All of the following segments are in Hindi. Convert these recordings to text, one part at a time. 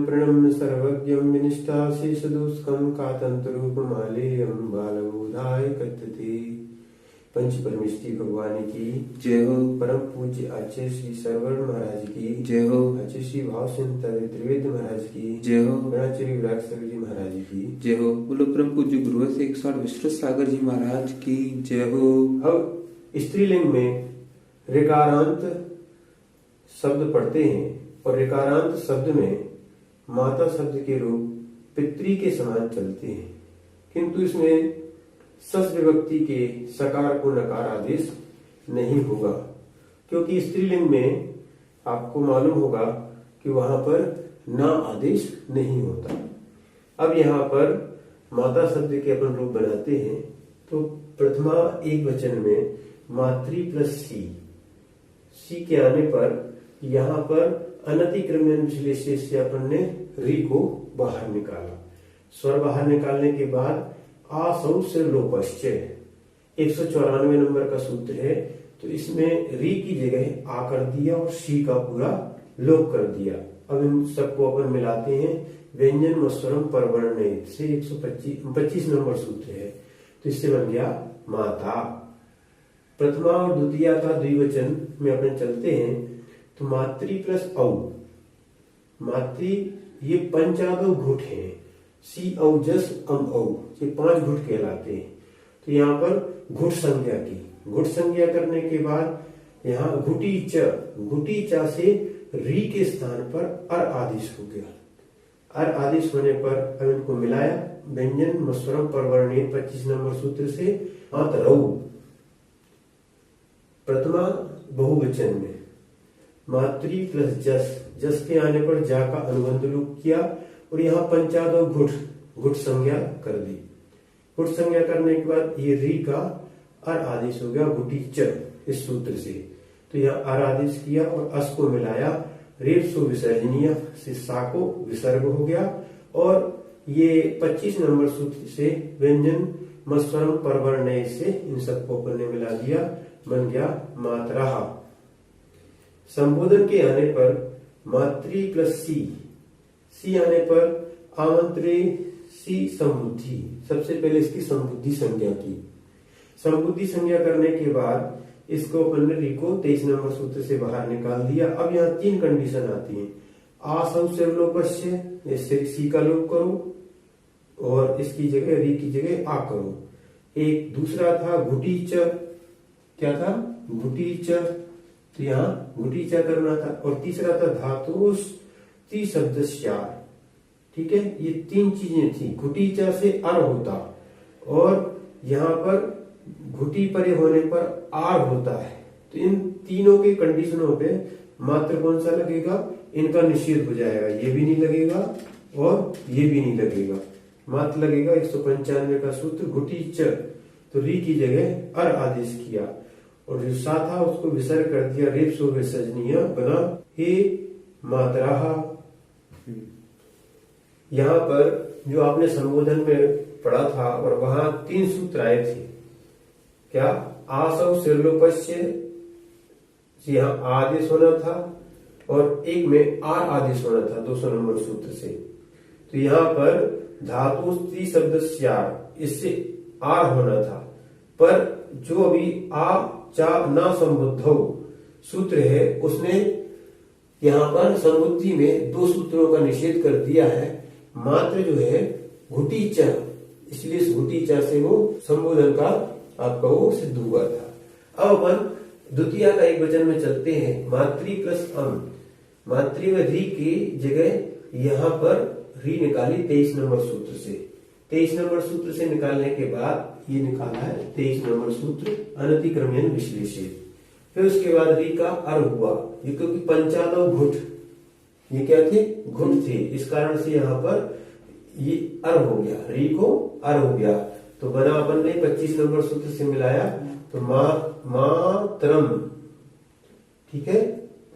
प्रणम्य सर्वज्ञं विनिष्ठा शेषदोषकं कातंतरूपमालेयं बालबोधाय कथ्यते। पंच परमेष्ठी भगवान की जय हो। परम पूज्य आचार्य श्री सरवर्ण महाराज की जय हो। आचार्य श्री भावसिंह त्रिवेदी महाराज की जय हो। गणाचार्य विराट सागर जी महाराज की जय हो। बोलो परम पूज्य गुरु से 108 विश्व सागर जी महाराज की जय हो। अब स्त्रीलिंग में ऋकारांत शब्द पढ़ते हैं और ऋकारांत शब्द में माता शब्द के रूप पितृ के समान चलते हैं, किंतु इसमें सस विभक्ति के सकार को नकार आदेश नहीं होगा, क्योंकि स्त्रीलिंग में आपको मालूम होगा कि वहां पर ना आदेश नहीं होता। अब यहाँ पर माता शब्द के अपन रूप बनाते हैं तो प्रथमा एक वचन में मातृ प्लस सी के आने पर यहाँ पर अनतिक्रमण विश्लेषण से अपन ने री को बाहर निकाला। स्वर बाहर निकालने के बाद आसौ से लोपश्चय 194 नंबर का सूत्र है, तो इसमें री की जगह आ कर दिया और सी का पूरा लोप कर दिया। अब इन सबको अपन मिलाते हैं। व्यंजन मस्वरम परवर्ण से 125 नंबर सूत्र है, तो इससे बन गया माता। प्रथमा और द्वितीया का द्विवचन में अपन चलते हैं तो मातृ प्लस औ। मातृ ये पंचादो घुट है, सी औ जस अम औ, ये 5 घुट कहलाते हैं। तो यहाँ पर घुट संज्ञा की, घुट संज्ञा करने के बाद यहाँ घुटी चा से री के स्थान पर अर आदेश हो गया। अर आदेश होने पर अब इनको मिलाया। व्यंजन मस्वरम परवर्ण 25 नंबर सूत्र से मातरौ। प्रथमा बहुवचन में मातृ प्लस जस के आने पर जा का अनुबंध लोप किया और यहाँ पंचादो घुट संज्ञा कर दी। घुट संज्ञा करने के बाद ये री का अर आदेश हो गया घुटी च इस सूत्र से, तो यहाँ अर आदेश किया और अस को मिलाया। रेप सो विसर्जनीय से सा को विसर्ग हो गया और ये 25 नंबर सूत्र से व्यंजन मस्वरम परवर्ण से इन सबको अपन ने मिला दिया, बन गया मातरा। संबोधन के आने पर मातृ प्लस सी आने पर आमंत्रे सी संबुद्धि। सबसे पहले इसकी संबुद्धि संज्ञा की। संबुद्धि संज्ञा करने के बाद इसको अपन ने री को 23 नंबर सूत्र से बाहर निकाल दिया। अब यहाँ 3 कंडीशन आती हैं। आसौ से लोपस्य, इससे सी का लोप करो और इसकी जगह री की जगह आ करो। एक दूसरा था घुटी च, क्या था घुटी च, तो यहाँ घुटी च करना था। और तीसरा था धातुष ती शब्द श्यार। ठीक है, ये 3 चीजें थी। घुटी च से अर होता और यहाँ पर घुटी परे होने पर आर होता है, तो इन तीनों के कंडीशनों पे मात्र कौन सा लगेगा, इनका निषेध हो जाएगा। ये भी नहीं लगेगा और ये भी नहीं लगेगा, मात्र लगेगा 195 का सूत्र घुटी च, तो री की जगह अर आदेश किया और जो सा था उसको विसर्ग कर दिया। रेप सो विसर्जनीय बना हे मातरा। यहाँ पर जो आपने संबोधन में पढ़ा था और वहां 3 सूत्र आए थे, क्या आसौ सिरलोपस्य, यहाँ आदेश होना था और एक में आर आदेश होना था 200 नंबर सूत्र से। तो यहाँ पर धातु स्त्री शब्द स्यार, इससे आर होना था, पर जो अभी आ चा ना संबुद्धौ सूत्र है उसने यहाँ पर संबुद्धि में 2 सूत्रों का निषेध कर दिया है। मात्र जो है घुटी च, इसलिए इस घुटी च से वो संबोधन का आपका वो सिद्ध हुआ था। अब अपन द्वितीय का एक वचन में चलते हैं। मातृ प्लस अम, मातृ व री की जगह यहाँ पर री निकाली 23 नंबर सूत्र से। 23 नंबर सूत्र से निकालने के बाद ये निकाला है 23 नंबर सूत्र अनतिक्रमण विश्लेषण। फिर उसके बाद री का अर हुआ, ये क्योंकि पंचादो घुट, ये क्या थे घुट थे, इस कारण से यहाँ पर ये अर हो गया, री को अर हो गया। तो बना अपन ने 25 नंबर सूत्र से मिलाया तो मातरम। ठीक है,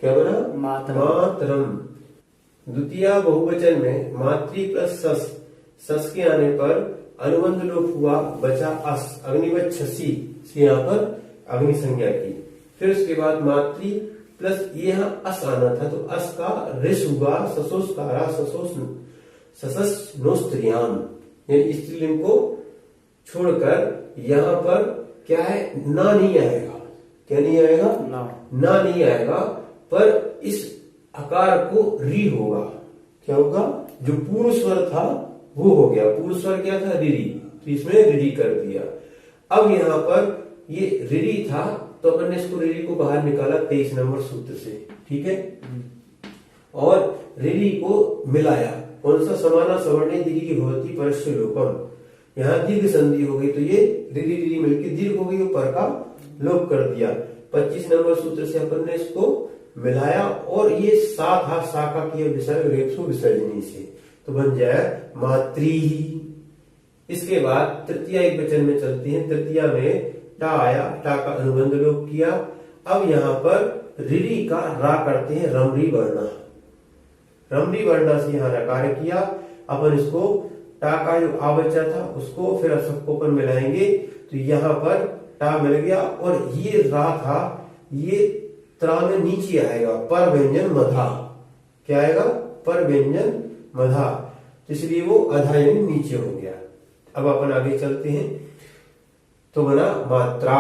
क्या बना मातरम। द्वितीय बहुवचन में मातृ प्लस सस के आने पर अनुबंध लोप हुआ, बचा अस, अग्निवत छसी से यहाँ पर अग्नि संज्ञा की। फिर उसके बाद मातृ प्लस ये यहाँ अस आना था, तो अस का रिस हुआ, ससोस्कारा ससस नोस्त्रियाम, यानी स्त्रीलिंग को छोड़कर यहाँ पर क्या है, ना नहीं आएगा। क्या नहीं आएगा? ना नहीं आएगा, पर इस आकार को री होगा। क्या होगा? जो पूर्व स्वर था वो हो गया, पूर्व स्वर क्या था? रिरी, तो इसमें रिरी कर दिया। अब यहाँ पर ये रिरी था, तो अपन ने इसको रिरी को बाहर निकाला 23 नंबर सूत्र से, ठीक है, और रिरी को मिलाया। कौन सा? समाना सवर्णे दीर्घ होती परस्य लोपम, यहाँ दीर्घ संधि हो गई, तो ये रिरी रिरी मिलकर दीर्घ हो गई, पर का लोप कर दिया। 25 नंबर सूत्र से अपन ने इसको मिलाया, और ये सा था, सा का किया विसर्ग रेप्सो विसर्जनी से, तो बन जाए मातृ। इसके बाद तृतीय एक वचन में चलते हैं। तृतीया में टा आया, टा का अनुबंध लोप किया। अब यहाँ पर रिरी का रा करते हैं रमरी वर्णा, रमरी वर्णा से यहाँ रकार किया। अपन इसको टा का जो आ बचा था उसको फिर सबको अपन मिलाएंगे, तो यहाँ पर टा मिल गया, और ये रा था, ये त्रा में नीचे आएगा, पर व्यंजन मधा। क्या आएगा? पर व्यंजन मधा, तो इसलिए वो अधा यानी नीचे हो गया। अब अपन आगे चलते हैं, तो बना मात्रा।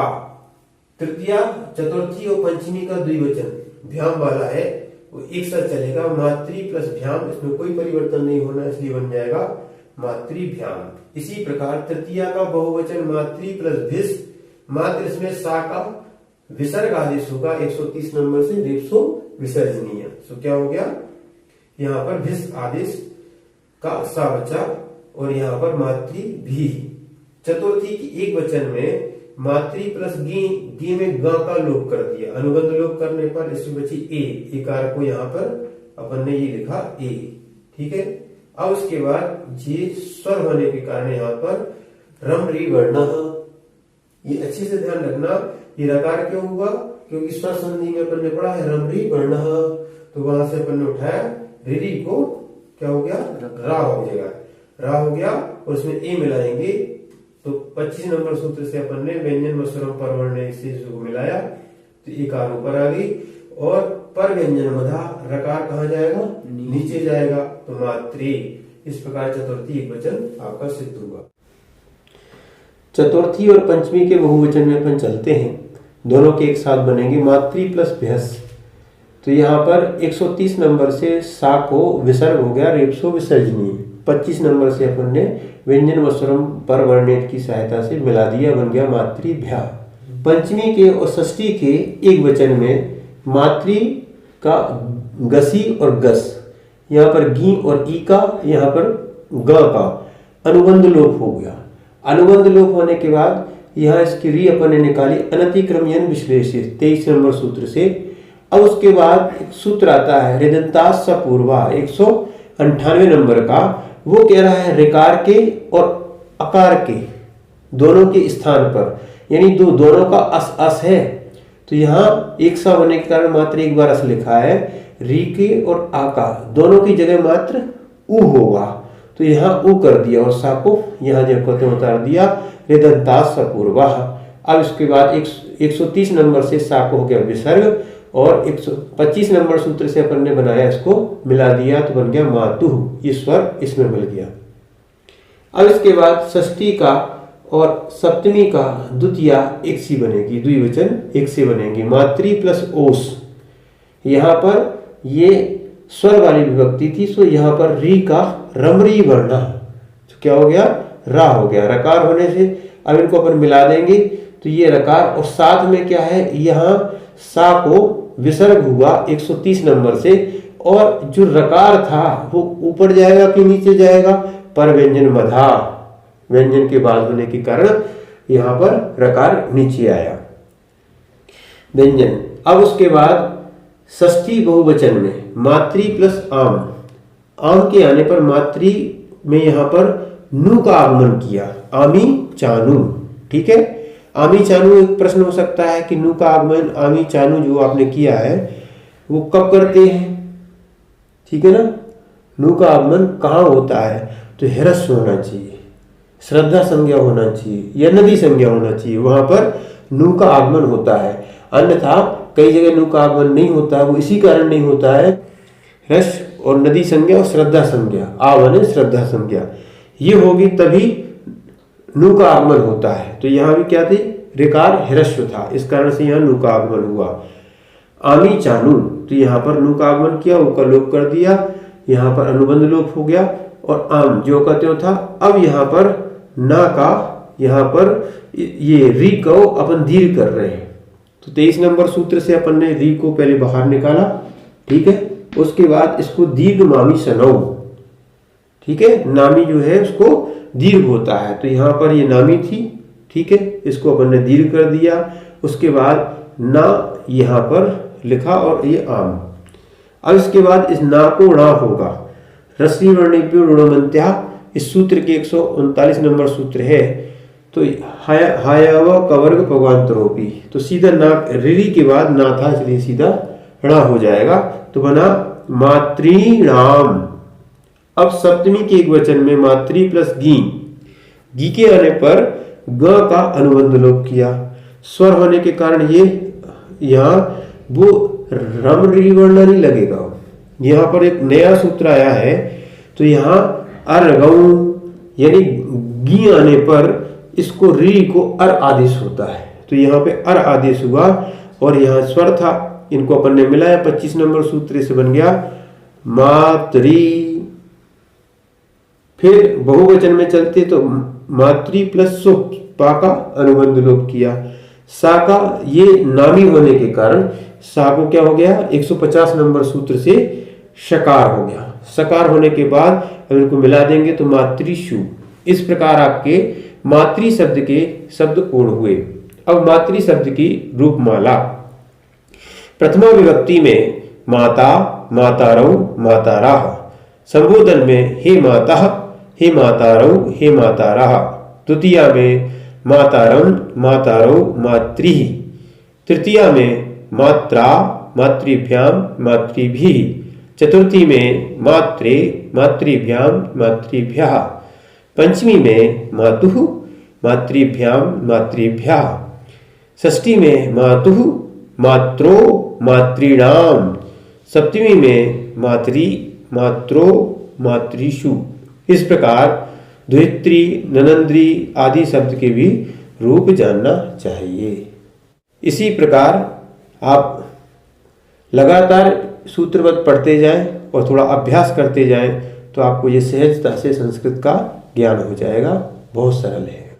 तृतीया, चतुर्थी और पंचमी का द्विवचन भ्याम वाला है, वो एक साथ चलेगा, मातृ प्लस भ्याम, इसमें कोई परिवर्तन नहीं होना, इसलिए बन जाएगा मातृभ्याम। इसी प्रकार तृतीया का बहुवचन मातृ प्लस भिस, मात्र इसमें सा का विसर्ग आदेश होगा 130 नंबर से रेप्सो विसर्जनीय, तो क्या हो गया? यहाँ पर भिस आदेश का सा बचा, और यहाँ पर मातृ भी। चतुर्थी की एक वचन में मातृ प्लस गी में गा का लोप कर दिया, अनुबंध लोप करने पर इसमें बची ए, एकार को यहाँ पर अपन ने ये लिखा ए, ठीक है। अब उसके बाद ये स्वर होने के कारण यहाँ पर रम री वर्ण, ये अच्छे से ध्यान रखना, ये रकार क्यों हुआ? क्योंकि स्वर संधि में अपन ने पढ़ा है रम री वर्ण, तो वहां से अपन ने उठाया रिरी को, क्या हो गया? रा हो जाएगा, रा हो गया, और उसमें ए मिलाएंगे, तो 25 नंबर सूत्र से अपन ने व्यंजन व स्वरम परवर्ण से मिलाया, तो एक कार ऊपर आ गई, और पर व्यंजन मधा रकार कहाँ जाएगा? नीचे जाएगा, तो मातृ। इस प्रकार चतुर्थी एक वचन आपका सिद्ध हुआ। चतुर्थी और पंचमी के बहुवचन में अपन चलते हैं, दोनों के एक साथ बनेंगे मातृ प्लस भ्यस। तो यहाँ पर 130 नंबर से सा को विसर्ग हो गया रेप्सो विसर्जनीय, 25 नंबर से अपन ने व्यंजन व स्वरम पर वर्णेट की सहायता से मिला दिया, बन गया मातृभ्या। पंचमी के और षष्ठी के एक वचन में मातृ का गसी और गस, यहाँ पर गी और ई का, यहाँ पर ग का अनुबंध लोप हो गया। अनुबंध लोप होने के बाद यहाँ इसकी री अपन ने निकाली अनतिक्रमयन विश्लेषित 23 नंबर सूत्र से। अब उसके बाद एक सूत्र आता है हृदयंतास सपूर्वा 198 नंबर का, वो कह रहा है रिकार के और अकार के दोनों के स्थान पर, यानी दोनों का अस अस है, तो यहाँ एक सा होने के कारण मात्र एक बार अस लिखा है, री के और आ का दोनों की जगह मात्र उ होगा, तो यहाँ उ कर दिया और सा को यहाँ जगह उतार दिया हृदयंतास सपूर्वा। अब इसके बाद 130 नंबर से सा को हो गया विसर्ग, और 125 नंबर सूत्र से अपन ने बनाया, इसको मिला दिया, तो बन गया मातु, ये स्वर इसमें मिल गया। अब इसके बाद षष्ठी का और सप्तमी का द्वितीया एक सी बनेगी, द्विवचन एक से बनेंगे, मातृ प्लस ओस। यहाँ पर ये स्वर वाली विभक्ति थी, सो यहाँ पर री का रमरी वर्ण, तो क्या हो गया? रा हो गया, रकार होने से। अब इनको अपन मिला देंगे, तो ये रकार, और साथ में क्या है, यहाँ सा को विसर्ग हुआ 130 नंबर से, और जो रकार था वो ऊपर जाएगा कि नीचे जाएगा? पर व्यंजन मधा, व्यंजन के बाद होने के कारण यहाँ पर रकार नीचे आया व्यंजन। अब उसके बाद षष्ठी बहुवचन में मातृ प्लस आम, आम के आने पर मातृ में यहाँ पर नु का आगमन किया, आमी चानू, ठीक है। आमी चानू, एक प्रश्न हो सकता है कि नु का आगमन आमी चानू जो आपने किया है वो कब करते हैं, ठीक है ना। नु का आगमन कहाँ होता है? तो ह्रस्व होना चाहिए, श्रद्धा संज्ञा होना चाहिए, या नदी संज्ञा होना चाहिए, वहां पर नु का आगमन होता है। अन्यथा कई जगह नु का आगमन नहीं होता है, वो इसी कारण नहीं होता है, रस और नदी संज्ञा और श्रद्धा संज्ञा, आ बने श्रद्धा संज्ञा, ये होगी तभी नु का आगमन होता है। तो यहाँ भी क्या थी, ऋकार हिरस्व था, इस कारण से यहाँ नु का आगमन हुआ। आमी चानू, तो यहाँ पर नु का आगमन किया, ऊ का लोप कर दिया, यहाँ पर अनुबंध लोप हो गया, और आम जो का त्यों था। अब यहाँ पर ना का, यहाँ पर ये री को अपन दीर्घ कर रहे हैं। तो 23 नंबर सूत्र से अपन ने री को पहले बाहर निकाला, ठीक है। उसके बाद इसको दीर्घ मामी सनौ, ठीक है, नामी जो है उसको दीर्घ होता है, तो यहाँ पर ये नामी थी, ठीक है, इसको अपन ने दीर्घ कर दिया। उसके बाद ना यहाँ पर लिखा और ये आम। अब इसके बाद इस ना को णा होगा, रस्सी वर्णिप्यो ऋणमंत्या, इस सूत्र के 139 नंबर सूत्र है। तो हायाव कवर्ग पगांतरोपी, तो सीधा ना, रिरी के बाद ना था इसलिए सीधा णा हो जाएगा, तो बना मातृणाम। अब सप्तमी के एक वचन में मातृ प्लस गी के आने पर ग का अनुबंध लोप किया, स्वर होने के कारण ये यहाँ वो रम री वर्ण नहीं लगेगा। यहाँ पर एक नया सूत्र आया है, तो यहाँ अर्गौ यानी गी आने पर इसको री को अर आदेश होता है, तो यहाँ पे अर आदेश हुआ, और यहाँ स्वर था, इनको अपन ने मिलाया, 25 नंबर सूत्र से बन गया मातृ। फिर बहुवचन में चलते तो मातृ प्लस सु, पा का अनुबंध लोप किया, सा का ये नामी होने के कारण सा को क्या हो गया, 150 नंबर सूत्र से शकार हो गया। सकार होने के बाद अब इनको मिला देंगे तो मातृशु। इस प्रकार आपके मातृ शब्द के शब्द पूर्ण हुए। अब मातृ शब्द की रूपमाला, प्रथमा विभक्ति में माता, मातारौ, माताराः, संबोधन में हे माता, हे मातारौ, हे माताराः, द्वितीया में मातारम, मातारौ, मातृः, तृतीया में मात्रा, मातृभ्याम, मातृभिः, चतुर्थी में मात्रे, मातृभ्याम, मातृभ्यः, पंचमी में मातुः, मातृभ्याम, मातृभ्यः, षष्ठी में मातुः, मात्रो, मातृणाम, सप्तमी में मातृ, मात्रो, मातृषु। इस प्रकार द्वित्री, ननंद्री आदि शब्द के भी रूप जानना चाहिए। इसी प्रकार आप लगातार सूत्रवत पढ़ते जाएं और थोड़ा अभ्यास करते जाएं, तो आपको ये सहजता से संस्कृत का ज्ञान हो जाएगा। बहुत सरल है।